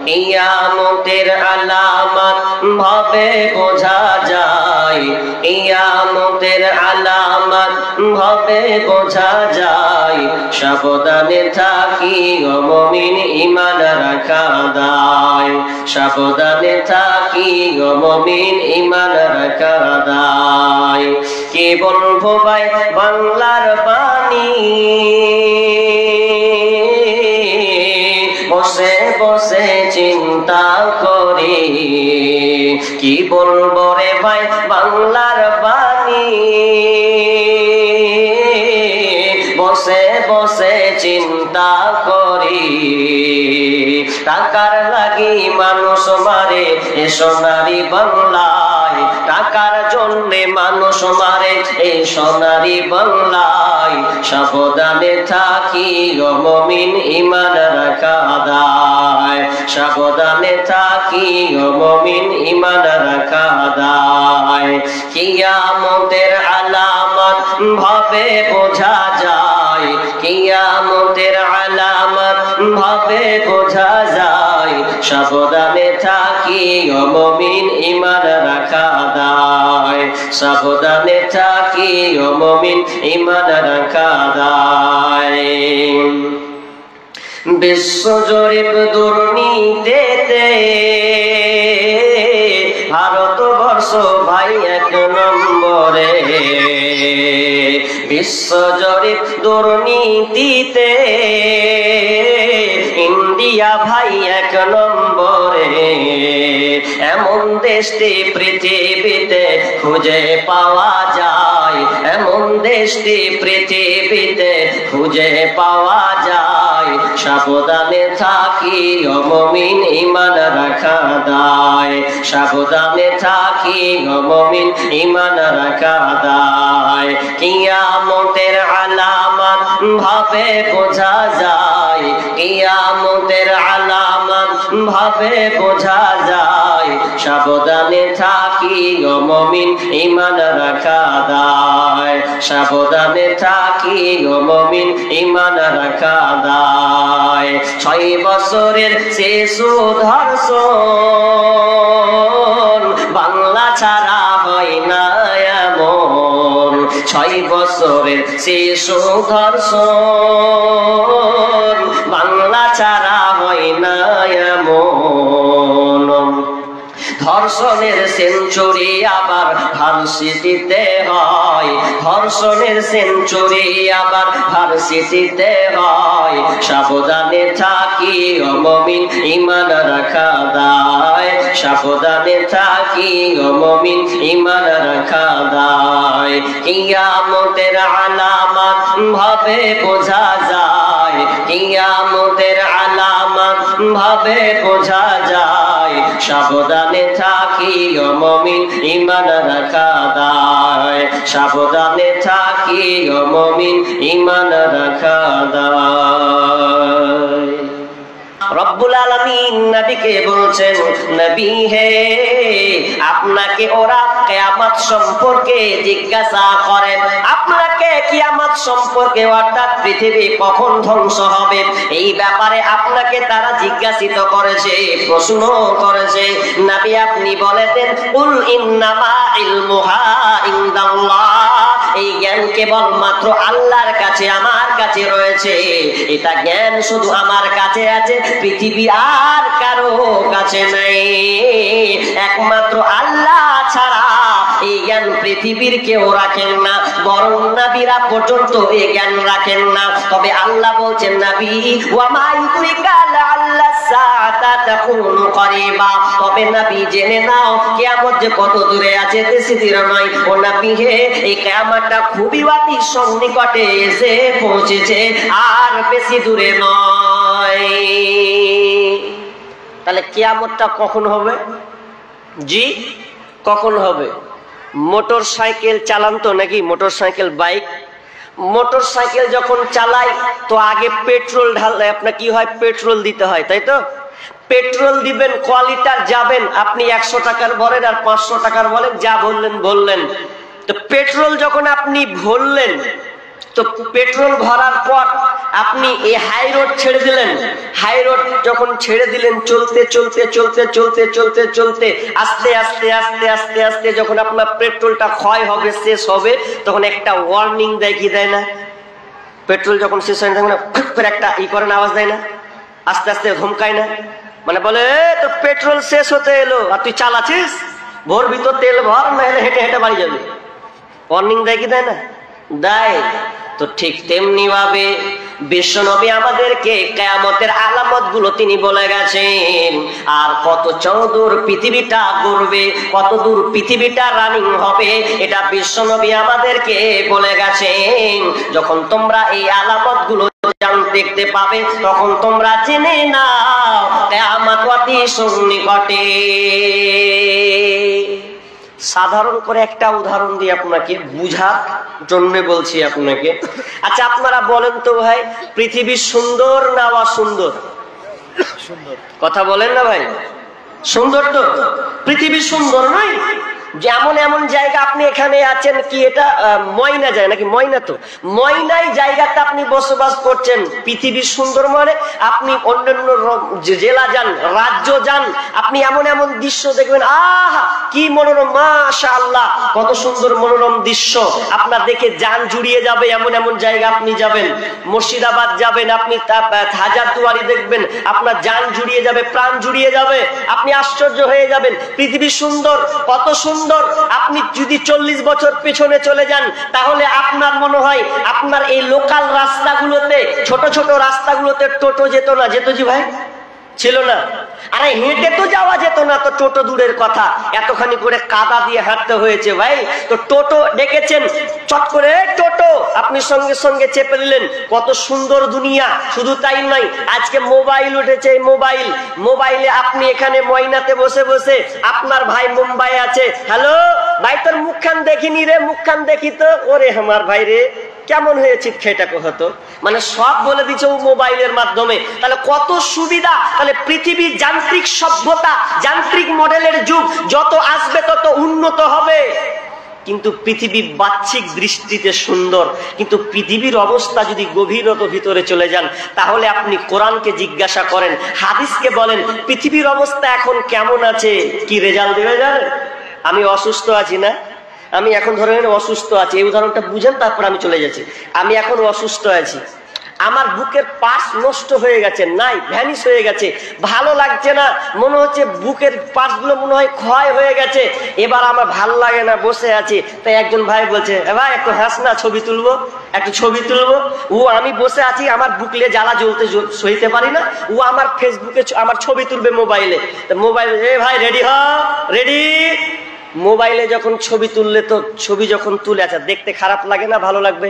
কিয়ামতের আলামত ভাবে বোঝা যায়, কিয়ামতের আলামত ভাবে বোঝা যায়। সাবধানে থাকি ও মুমিন ঈমান রাখা দায়, সাবধানে থাকি ও মুমিন ঈমান রাখা দায়। কি বলবো ভাই বাংলার বাণী, বসে বসে চিন্তা করি। কি বলবো রে ভাই বাংলার বাণী, বসে বসে চিন্তা করি। টাকার লাগি মানুষ মারে এ সোনারি বাংলায়, টাকার জন্যে মানুষ মারে এই সোনারি বাংলায়। সাবধানে থাকি ও মুমিন ঈমান রাখা দায়, সাবধানে থাকি ও মুমিন ঈমান রাখা দায়। কিয়ামতের আলামত ভাবে বোঝা যায়, কিয়ামতের আলামত ভাবে বোঝা যায়। সাবধানে থাকি ও মুমিন ঈমান রাখা দায়, সাবধানে থাকি ও মুমিন ঈমান রাখা দায়। বিশ্ব জরিপ দুর্নীতিতে ভারতবর্ষ ভাই 1 নম্বরে, বিশ্ব জরিপ দুর্নীতিতে ইন্ডিয়া ভাই 1 নম্বরে। এমন দেশটি পৃথিবীতে খুঁজে পাওয়া যায়, এমন দেশটি পৃথিবীতে খুঁজে পাওয়া যায়। সাবধানে থাকি ও মুমিন ঈমান রাখা দায়, সাবধানে থাকি ও মুমিন ঈমান রাখা দায়। কিয়ামতের আলামত ভাবে বোঝা যায়, কিয়ামতের আলামত ভাবে বোঝা যায়। সাবধানে থাকি ও মুমিন ঈমান রাখা দায়, সাবধানে থাকি ও মুমিন ঈমান রাখা দায়। 6 বছরের শিশু ধর্ষণ বাংলা ছাড়া হয় না এমন, 6 বছরের শিশু ধর্ষণ বাংলা ছাড়া হয় না এমন। ধর্ষণের সেঞ্চুরি আবার ভার্সিটিতে হয়, ধর্ষণের সেঞ্চুরি আবার ভার্সিটিতে হয়। সাবধানে থাকি ও মুমিন ঈমান রাখা দায়, সাবধানে থাকি ও মুমিন ঈমান রাখা দায়। কিয়ামতের আলামত ভাবে বোঝা যায়, কিয়ামতের আলামত ভাবে বোঝা যায়। সাবধানে থাকি ও মুমিন ঈমান রাখা দায়, সাবধানে থাকি ও মুমিন ঈমান রাখা দায়। রব্বুল আলামিন নবীকে বলছেন, নবী হে আপনাকে ওরা কিয়ামত সম্পর্কে জিজ্ঞাসা করেন, আপনাকে কিয়ামত সম্পর্কে অর্থাৎ পৃথিবী কখন ধ্বংস হবে এই ব্যাপারে আপনাকে তারা জিজ্ঞাসিত করেছে, প্রশ্ন করেছে। নবী আপনি বলে দেন, কুল ইন্নামা ইলমুহা ইনদাল্লাহ, এই জ্ঞান কেবলমাত্র আল্লাহর কাছে আমার কাছে রয়েছে, এটা জ্ঞান শুধু আমার কাছে আছে, পৃথিবী আর কারো কাছে নাই। একমাত্র আল্লাহ ছাড়া এই জ্ঞান পৃথিবীর কেউ রাখেন না, বরং নবীরা পর্যন্ত এই জ্ঞান রাখেন না। তবে আল্লাহ বলছেন, নবী ওয়া মা ইউদরিকা লাআল্লা সাআতা তাকুনু করিবা, তবে নবী জেনে নাও কিয়ামত যে কত দূরে আছে, বেশি দূরে নয়। ও নবী হে এই কিয়ামতটা খুবই অতি সন্নিকটে এসে পৌঁছেছে, আর বেশি দূরে নয়। তাহলে কিয়ামতটা কখন হবে? জি কখন হবে? মোটর সাইকেল চালান তো নাকি, motor cycle bike, motor cycle যখন চালাই তো আগে পেট্রোল ঢাললে আপনার কি হয়, পেট্রোল দিতে হয়, তাই তো? পেট্রোল দিবেন, ক লিটার যাবেন আপনি, 100 টাকার বলেন আর 500 টাকার বলেন, যা বললেন। তো পেট্রোল যখন আপনি ভরলেন, তো পেট্রোল ভরার পর আপনি এই হাই রোড ছেড়ে দিলেন, হাই রোড যখন ছেড়ে দিলেন, চলতে চলতে চলতে চলতে চলতে চলতে আস্তে আস্তে আস্তে আস্তে আস্তে যখন আপনার পেট্রোলটা ক্ষয় হবে, শেষ হবে, তখন একটা ওয়ার্নিং দেয়, কি দেয় না? পেট্রোল যখন শেষ হয় তখন একটা ই করেন, আওয়াজ দেয় না? আস্তে আস্তে ধমকায় না? মানে বলে তো পেট্রোল শেষ হতে এলো আর তুই চালাচ্ছিস, ভোর ভিতর তেল ভর, নাহলে হেঁটে হেঁটে বাড়ি যাবে। ওয়ার্নিং দেয় কি দেয় না? দেয়। তো ঠিক তেমনি ভাবে বিশ্বনবী আমাদেরকে কিয়ামতের আলামত গুলো তিনি বলে গেছেন। আর কত চৌদূর পৃথিবীটা ঘুরবে, কত দূর পৃথিবীটা রানিং হবে, এটা বিশ্বনবী আমাদেরকে বলে গেছেন। যখন তোমরা এই আলামত গুলো দেখতে পাবে, তখন তোমরা জেনে নাও কিয়ামত অতি সন্নিকটে। সাধারণ করে একটা উদাহরণ দিয়ে আপনাকে বুঝার জন্য বলছি আপনাকে। আচ্ছা আপনারা বলেন তো ভাই, পৃথিবী সুন্দর না অসুন্দর? সুন্দর। কথা বলেন না ভাই, সুন্দর তো? পৃথিবী সুন্দর নয়? যেমন এমন জায়গা, আপনি এখানে আছেন কি এটা ময়না যায় নাকি? ময়না তো, ময়নাই জায়গাটা আপনি বসবাস করছেন। পৃথিবী সুন্দর মানে আপনি অন্যান্য জেলা যান, রাজ্য যান, আপনি এমন এমন দৃশ্য দেখবেন, আহা কি মনোরম, মাশাআল্লাহ কত সুন্দর মনোরম দৃশ্য, আপনার দেখে জান জুড়িয়ে যাবে। এমন এমন জায়গা আপনি যাবেন, মুর্শিদাবাদ যাবেন, আপনি হাজারদুয়ারি দেখবেন, আপনার জান জুড়িয়ে যাবে, প্রাণ জুড়িয়ে যাবে, আপনি আশ্চর্য হয়ে যাবেন। পৃথিবী সুন্দর, কত সুন্দর। আপনি যদি 40 বছর পেছনে চলে যান, তাহলে আপনার মনে হয় আপনার এই লোকাল রাস্তাগুলোতে, ছোট ছোট রাস্তাগুলোতে টোটো যেত না? যেত জি ভাই? ছিল না? আরে হেঁটে তো যাওয়া যেত না, তো টোটো দূরের কথা, এতখানি করে কাদা দিয়ে হাঁটতে হয়েছে ভাই। তো টোটো ডেকেছেন, চট করে টোটো আপনি সঙ্গে সঙ্গে চেপে নিলেন। কত সুন্দর দুনিয়া। শুধু তাই নয়, আজকে মোবাইল উঠেছে। মোবাইল, মোবাইলে আপনি এখানে ময়নাতে বসে বসে, আপনার ভাই মুম্বাই আছে, হ্যালো ভাই তোর মুখখান দেখিনি রে, মুখখান দেখি তো, ওরে আমার ভাই রে কেমন হয়েছে খেটাকে হতো, মানে সব বলে দিচ্ছে ও মোবাইলের মাধ্যমে। তাহলে কত সুবিধা। তাহলে পৃথিবীর যান্ত্রিক সভ্যতা, যান্ত্রিক মডেলের যুগ যত আসবে তত উন্নত হবে। কিন্তু পৃথিবী বাহ্যিক দৃষ্টিতে সুন্দর, কিন্তু পৃথিবীর অবস্থা যদি গভীরতা ভিতরে চলে যান, তাহলে আপনি কোরআনকে জিজ্ঞাসা করেন, হাদিসকে বলেন, পৃথিবীর অবস্থা এখন কেমন আছে, কি রেজাল্ট দেবে জানেন? আমি অসুস্থ আছি না, আমি এখন ধরেন অসুস্থ আছি, এই উদাহরণটা বুঝেন, তারপর আমি চলে যাচ্ছি। আমি এখন অসুস্থ আছি, আমার বুকের পার্টস নষ্ট হয়ে গেছে, নাই ভ্যানিশ হয়ে গেছে, ভালো লাগছে না, মনে হচ্ছে বুকের পার্টস গুলো মনে হয় ক্ষয় হয়ে গেছে, এবার আমার ভালো লাগে না, বসে আছি। তাই একজন ভাই বলছে, ভাই একটু হাস না, ছবি তুলবো, একটু ছবি তুলবো। ও আমি বসে আছি, আমার বুকলে জ্বালা জ্বলতে সইতে পারি না, ও আমার ফেসবুকে আমার ছবি তুলবে মোবাইলে। মোবাইল, এ ভাই রেডি হ, রেডি। মোবাইলে যখন ছবি তুললে, তো ছবি যখন তুলে, আচ্ছা দেখতে খারাপ লাগে না ভালো লাগবে?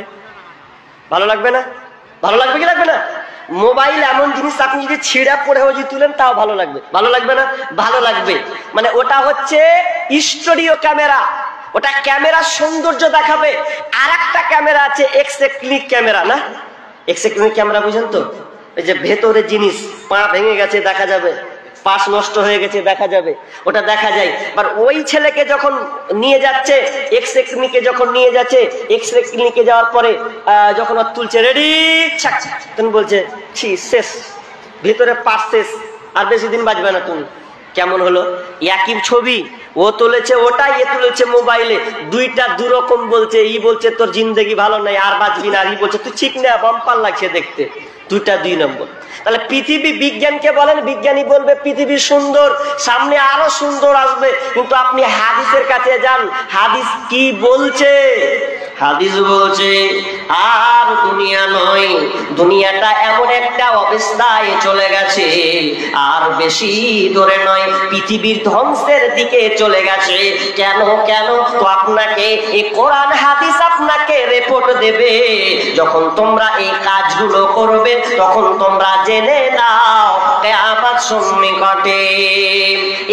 ভালো লাগবে না? ভালো লাগবে কি লাগবে না? মোবাইল এমন জিনিস, আপনি যদি ছিঁড়া পড়েও যদি তুলেন তাও ভালো লাগবে, ভালো লাগবে না? ভালো লাগবে। মানে ওটা হচ্ছে স্টুডিও ক্যামেরা, ওটা ক্যামেরার সৌন্দর্য দেখাবে। আর একটা ক্যামেরা আছে এক্স-রে ক্লিক ক্যামেরা, না এক্স-রে ক্লিক ক্যামেরা বুঝেন তো? এই যে ভেতরে জিনিস, পা ভেঙে গেছে দেখা যাবে, পাশ নষ্ট হয়ে গেছে দেখা যাবে, ওটা দেখা যায়। আর ওই ছেলেকে যখন নিয়ে যাচ্ছে এক্স-রে ক্লিনিকে, যখন নিয়ে যাচ্ছে এক্স-রে ক্লিনিকে যাওয়ার পরে যখন ওর তুলছে, রেডি, তখন বলছে শেষ, ভিতরে পাশ শেষ, আর বেশি দিন বাঁচবে না তুমি। কেমন হলো? একই ছবি, ও তুলেছে ওটা, এ তুলেছে মোবাইলে, দুইটা দুরকম বলছে। ই বলছে তোর জিন্দেগি ভালো নাই, আর বাঁচবি না, আর ই বলছে তুই ঠিক না, বাম্পার লাগছে দেখতে, দুইটা দুই নম্বর। তাহলে পৃথিবী, বিজ্ঞানকে বলেন, বিজ্ঞানী বলবে পৃথিবী সুন্দর, সামনে আরো সুন্দর আসবে। কিন্তু আপনি হাদিসের কাছে যান, হাদিস কি বলছে? হাদিস বলছে আর দুনিয়া নয়, দুনিয়াটা এমন একটা অবস্থায় চলে গেছে, আর বেশি দূরে নয়, পৃথিবীর ধ্বংসের দিকে চলে গেছে। কেন কেন? তো আপনাকে এই কোরআন হাদিস আপনাকে রিপোর্ট দেবে। যখন তোমরা এই কাজগুলো করবে, তখন তোমরা জেনে নাও কিয়ামত সন্নিকটে।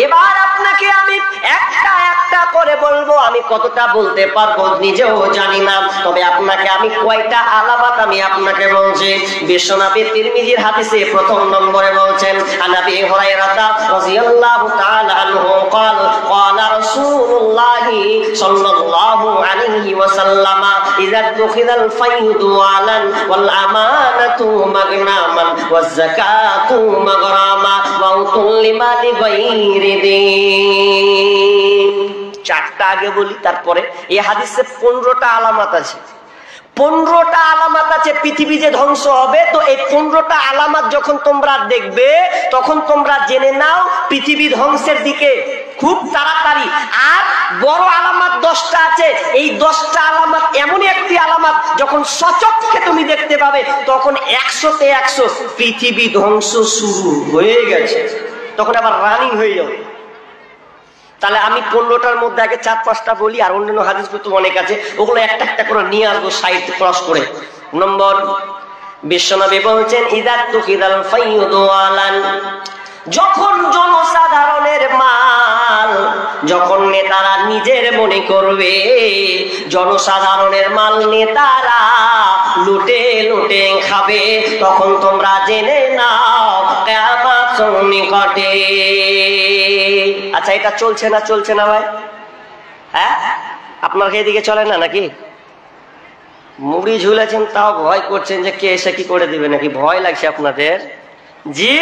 এবার আপনাকে আমি একটা একটা করে বলবো, আমি কতটা বলতে পারবো নিজেও জানি না, তবে আপনাকে আমি কয়টা আলামত আমি আপনাকে বলছি। বিশ্বনবী তিরমিজির হাদিসে প্রথম নম্বরে বলছেন, আনাবি হুরায়রা রাদিয়াল্লাহু তাআলা আনহু قال قال رسول الله صلى الله عليه وسلم اذا اتخذ الفيض والا والامانه مغنما والزكاه مغراما وأوتوا المال غير دين। চারটা আগে বলি, তারপরে এই হাদিসে 15টা আলামত আছে। 15টা আলামত আছে পৃথিবী যে ধ্বংস হবে। তো এই 15টা আলামত যখন তোমরা দেখবে তখন তোমরা জেনে নাও পৃথিবী ধ্বংসের দিকে খুব তাড়াতাড়ি। আর বড় আলামত 10টা আছে। এই 10টা আলামত এমনই একটি আলামত যখন সচক্ষে তুমি দেখতে পাবে তখন 100তে 100 পৃথিবী ধ্বংস শুরু হয়ে গেছে, তখন আবার রানিং হয়ে যাবে। তাহলে আমি 15টার মধ্যে আগে 4-5টা বলি, আর অন্যান্য হাদিস তো অনেক আছে, ওগুলো একটা একটা করে নিয়ে আসবো সাইড ক্রস করে। নম্বর, বিশ্বনবী বলছেন ইযা তুখিদাল ফাইয়ুদু আলান, যখন জনসাধারণের মাল, যখন নেতারা নিজের মনে করবে জনসাধারণের মাল নেতারা লুটে লুটে খাবে, তখন তোমরা জেনে নাও কিয়ামত সন্নিকটে। আচ্ছা, এটা চলছে না চলছে না ভাই? হ্যাঁ, আপনার এদিকে চলে না নাকি? মুড়ি ঝুলেছেন তাও ভয় করছেন যে কে এসে কি করে দিবে নাকি, ভয় লাগছে আপনাদের? জি,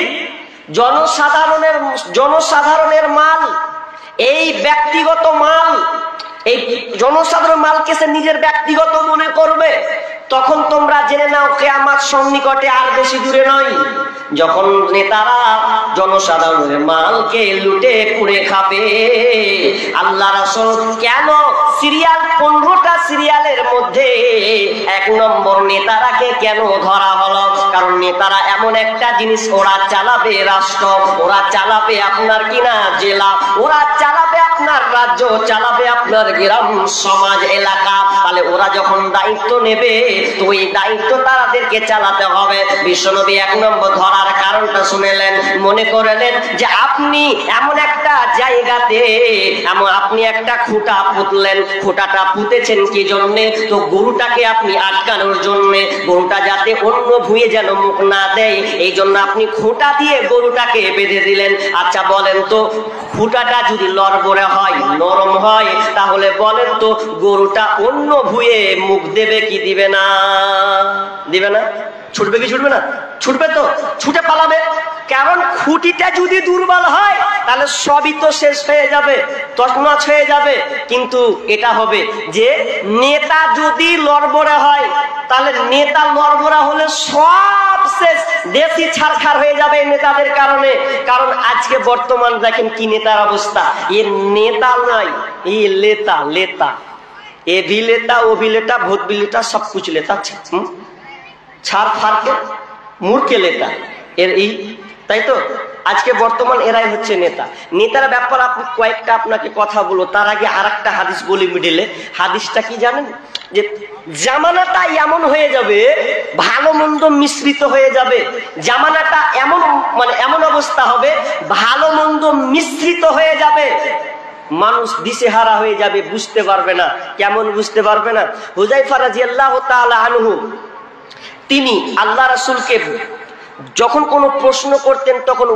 জনসাধারণের মাল, এই ব্যক্তিগত মাল, এই জনসাধারণ মালকে সে নিজের ব্যক্তিগত মনে করবে, তখন তোমরা জেনে নাও কিয়ামত সন্নিকটে, আর বেশি দূরে নয়। যখন নেতারা জনসাধারণের মালকে লুটে পুড়ে খাবে। আল্লাহ রাসূল কেন সিরিয়াল 15টা সিরিয়ালের মধ্যে 1 নম্বর নেতারাকে কেন ধরা হলো? কারণ নেতারা এমন একটা জিনিস, ওরা চালাবে রাষ্ট্র, ওরা চালাবে আপনার কিনা জেলা, ওরা চালাবে আপনার রাজ্য, চালাবে আপনার গ্রাম সমাজ এলাকা। তাহলে ওরা যখন দায়িত্ব নেবে তো ওই দায়িত্ব তাদেরকে চালাতে হবে। বিশ্বনবী 1 নম্বর ধরার কারণটা শুনেলেন, মনে করলেন যে আপনি এমন একটা জায়গাতে আপনি একটা খুঁটা পুঁতলেন, খুঁটাটা পুঁতেছেন কি জন্যে? তো গরুটাকে আপনি আটকানোর জন্যে, গরুটা যাতে অন্য ভুঁয়ে যেন মুখ না দেয়, এই জন্য আপনি খুঁটা দিয়ে গরুটাকে বেঁধে দিলেন। আচ্ছা বলেন তো, খুঁটাটা যদি লড়বড়ে হয়, নরম হয়, তাহলে বলেন তো গরুটা অন্য ভুঁয়ে মুখ দেবে কি দিবে না? দিবে না? ছুটবে কি ছুটবে না? ছুটবে তো, ছুটে পালাবে। কারণ খুঁটিটা যদি দুর্বল হয় তাহলে সবই তো শেষ হয়ে যাবে, তছনছ হয়ে যাবে। কিন্তু এটা হবে যে নেতা যদি লড়বড়ে হয়, তাহলে নেতা লড়বড়া হলে সব শেষ, দেশই ছাড়খাড় হয়ে যাবে নেতাদের কারণে। কারণ আজকে বর্তমান দেখেন কি নেতার অবস্থা। এ নেতা নয়, এ লেতা, লেতা, এ ভি লেতা, ও ভি লেতা, ভূত ভি লেতা, সব কুছ লেতা, ছাড় ফাড়কে মূর্খে লেতা এর এই, তাই তো? আজকে বর্তমান এরাই হচ্ছে নেতা। নেতার ব্যাপার কয়েকটা আপনাকে কথা বলো, তার আগে আরেকটা হাদিস বলি মিডিলে। হাদিসটা কি জানেন? যে জামানাটা এমন হয়ে যাবে, ভালো মন্দ মিশ্রিত হয়ে যাবে। জামানাটা এমন, মানে এমন অবস্থা হবে, ভালো মন্দ মিশ্রিত হয়ে যাবে, মানুষ দিশেহারা হয়ে যাবে, বুঝতে পারবে না। কেমন বুঝতে পারবে না? হুযায়ফা রাদিয়াল্লাহু তাআলা আনহু তিনি আল্লাহ রাসূলকে যখন কোনো প্রশ্ন করতেন তখন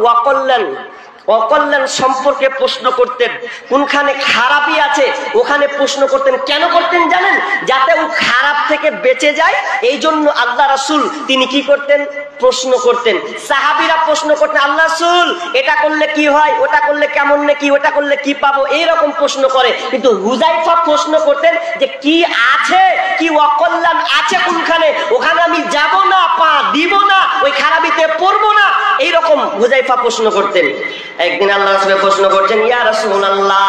অকল্যাণ সম্পর্কে প্রশ্ন করতেন। কোনখানে খারাপই আছে ওখানে প্রশ্ন করতেন। কেন করতেন জানেন? যাতে ও খারাপ থেকে বেঁচে যায়, এই জন্য আল্লাহ রাসূল তিনি কি করতেন? প্রশ্ন করতেন। সাহাবীরা প্রশ্ন করতেন, আল্লাহ রাসূল এটা করলে কি হয়, ওটা করলে কেমন নাকি, ওটা করলে কি পাবো, এইরকম প্রশ্ন করে। কিন্তু হুযায়ফা প্রশ্ন করতেন যে কি আছে, কি অকল্যাণ আছে কোনখানে, ওখানে আমি যাব না, পা দিব না, ওই খারাপিতে পড়বো না, এইরকম হুযায়ফা প্রশ্ন করতেন। একদিন আল্লাহ রাসূল প্রশ্ন করছেন, ইয়া রাসূলুল্লাহ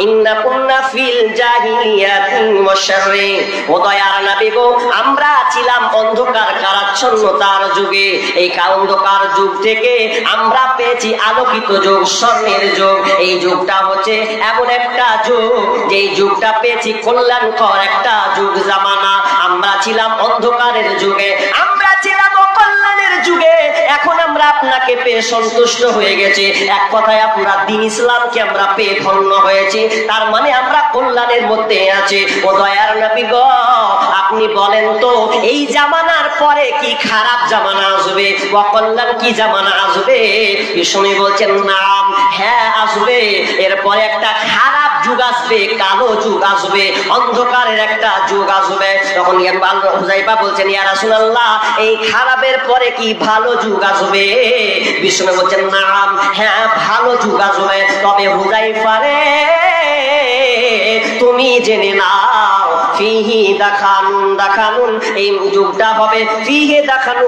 ইন্না কুন্না ফিল জাহিলিয়াতি ওয়া শাররি, ও দয়ার নবী গো, আমরা ছিলাম অন্ধকার কারাচ্ছন্নতার যুগে। এই অন্ধকার যুগ থেকে আমরা পেয়েছি আলোকিত যুগ, স্বর্ণের যুগ। এই যুগটা হচ্ছে এমন একটা যুগ, যেই যুগটা পেয়েছি কল্যাণকর একটা যুগ জামানা। আমরা ছিলাম অন্ধকারের যুগে, আমরা ছিলাম অকল্যাণের যুগে, এখন আমরা আপনাকে পেয়ে সন্তুষ্ট হয়ে গেছি, এক কথায় আমরা দ্বীন ইসলামকে আমরা পেয়ে ধন্য হয়েছি, তার মানে আমরা কল্যাণের মধ্যে আছি। ও দয়ার নবী গো, আপনি বলেন তো এই জামানার পরে কি খারাপ জামানা আসবে, অকল্যাণ কি জামানা আসবে? বিষ্ণু বলছেন নাম, হ্যাঁ আসবে। এরপরে একটা খারাপ যুগ আসবে, কালো যুগ আসবে, অন্ধকারের একটা যুগ আসবে। তখন হুযায়ফা বলছেন ইয়া রাসূলুল্লাহ, এই খারাপের পরে কি ভালো যুগ আসবে? বিষ্ণু বলছেন নাম, হ্যাঁ ভালো যুগ আসবে। তবে হুযায়ফা রে, তুমি জেনে নাও ফিহি দাখানুন, এই যুগটা হবে ফিহি দাখানু,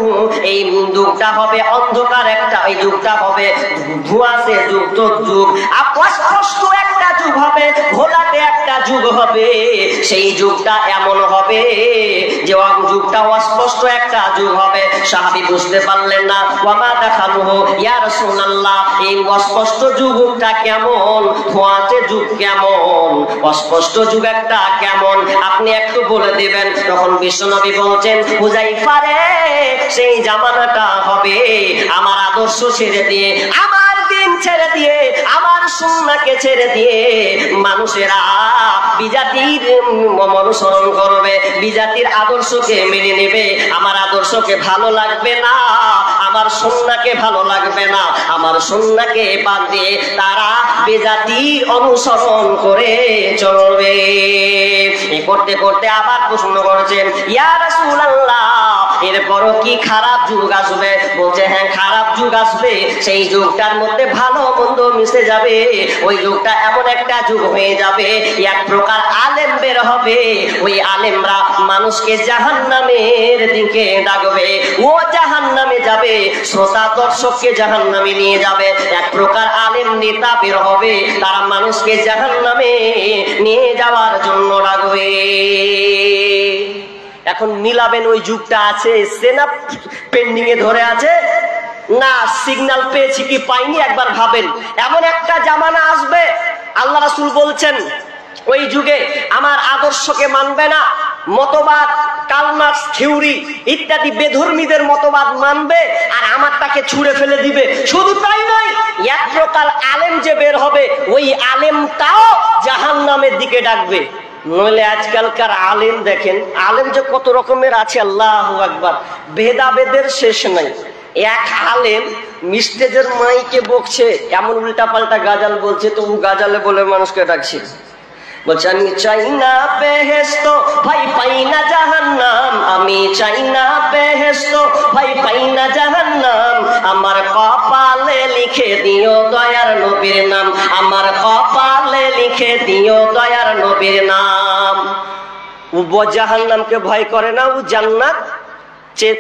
এই যুগটা হবে অন্ধকার একটা, এই যুগটা হবে ধোঁয়াশে যুক্ত যুগ, অস্পষ্ট একটা যুগ হবে, ঘোলাটে একটা যুগ হবে। সেই যুগটা এমন হবে যে যুগটা অস্পষ্ট একটা যুগ হবে। সাহাবী বুঝতে পারলেন না, ওয়ামা দাখানুহু ইয়া রাসূলুল্লাহ, এই অস্পষ্ট যুগটা কেমন, ধোঁয়াটে যুগ কেমন, অস্পষ্ট যুগ একটা কেমন, আপনি একটু বলে দিবেন। তখন বিশ্বনবী বলছেন হুযায়ফা রে, সেই জামানাটা হবে আমার আদর্শ ছেড়ে দিয়ে, আমার দিন ছেড়ে দিয়ে, আমার সুন্নাহকে ছেড়ে দিয়ে মানুষেরা বিজাতির অনুসরণ করবে, বিজাতির আদর্শকে মেনে নেবে। আমার আদর্শকে ভালো লাগবে না, আমার সুন্নাহকে ভালো লাগবে না, আমার সুন্নাহকে বাদ দিয়ে তারা বিজাতির অনুসরণ করে চলবে। এই করতে করতে আবার প্রশ্ন করেছেন ইয়া রাসূলুল্লাহ, এরপরও কি খারাপ যুগ আসবে? বলছে হ্যাঁ খারাপ যুগ আসবে, সেই যুগটার মধ্যে ভালো মন্দ মিশে যাবে। ওই যুগটা এমন একটা যুগ হয়ে যাবে, এক প্রকার আলেম বের হবে, ওই আলেমরা মানুষকে জাহান্নামের দিকে ডাকবে, ও জাহান্নামে যাবে, শ্রোতা দর্শককে জাহান্নামে নিয়ে যাবে। এক প্রকার আলেম নেতা বের হবে, তারা মানুষকে জাহান্নামে নিয়ে যাওয়ার জন্য ডাকবে। এখন মিলাবেন ওই যুগটা আছে সেনা পেন্ডিং এ ধরে আছে না সিগন্যাল পেয়েছি কি পাইনি, একবার ভাবেন। এমন একটা জামানা আসবে, আল্লাহ রাসূল বলছেন ওই যুগে আমার আদর্শকে মানবে না, মতবাদ কালমার্কস থিওরি ইত্যাদি বেধর্মীদের মতবাদ মানবে আর আমারটাকে ছুঁড়ে ফেলে দিবে। শুধু তাই নয়, এক প্রকার আলেম যে বের হবে, ওই আলেমটাও জাহান্নামের দিকে ডাকবে। নইলে আজকালকার আলেম দেখেন, আলেম যে কত রকমের আছে, আল্লাহু আকবার, ভেদাভেদের শেষ নাই। এক আলেম মিস্টেজের মাইকে বকছে, এমন উল্টা পাল্টা গাজাল বলছে, তো গাজালে বলে মানুষকে ডাকছে। বলছে আমি চাই না বেহেশত, ভাই পাই না জাহান্নাম, আমি চাই না বেহেশত, ভাই পাই না জাহান্নাম, আমার কপালে লিখে দিও দয়ার নবীর নাম, আমার কপালে লিখে দিও দয়ার নবীর নাম। ও জাহান্নামকে ভয় করে না, ও জান্নাত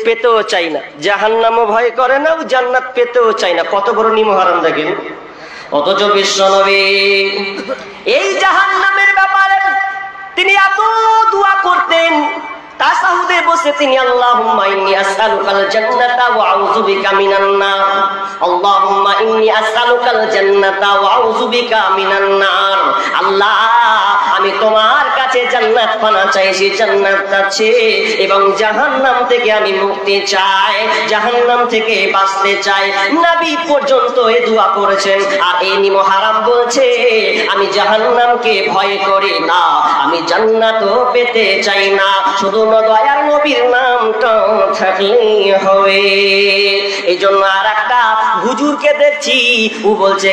পেতেও চাই না, জাহান্নামও ভয় করে না, ও জান্নাত পেতেও চাই না। কত বড় নিমহারাম দেখেন। অথচ বিশ্বনবী এই জাহান্নামের ব্যাপারে তিনি এত দোয়া করতেন, তাসাহুদে বসে তিনি আল্লাহুম্মা ইন্নী আসআলুকাল জান্নাতা ওয়া আউযু বিকা মিনান নার, আল্লাহুম্মা ইন্নী আসআলুকাল জান্নাতা ওয়া আউযু বিকা মিনান নার। আল্লাহ, আমি তোমার কাছে জান্নাত পানা চাইছি, জান্নাত চাচ্ছি, এবং জাহান্নাম থেকে আমি মুক্তি চাই, জাহান্নাম থেকে বাঁচতে চাই। নবী পর্যন্ত এই দোয়া করেছেন। আর এই নিমহারাম বলছে আমি জাহান্নামকে ভয় করি না, আমি জান্নাতও পেতে চাই না, শুধু দয়ার নবীর নামটা থাকলেই হবে। এই জন্য আর একটা হুজুরকে দেখছি, ও বলছে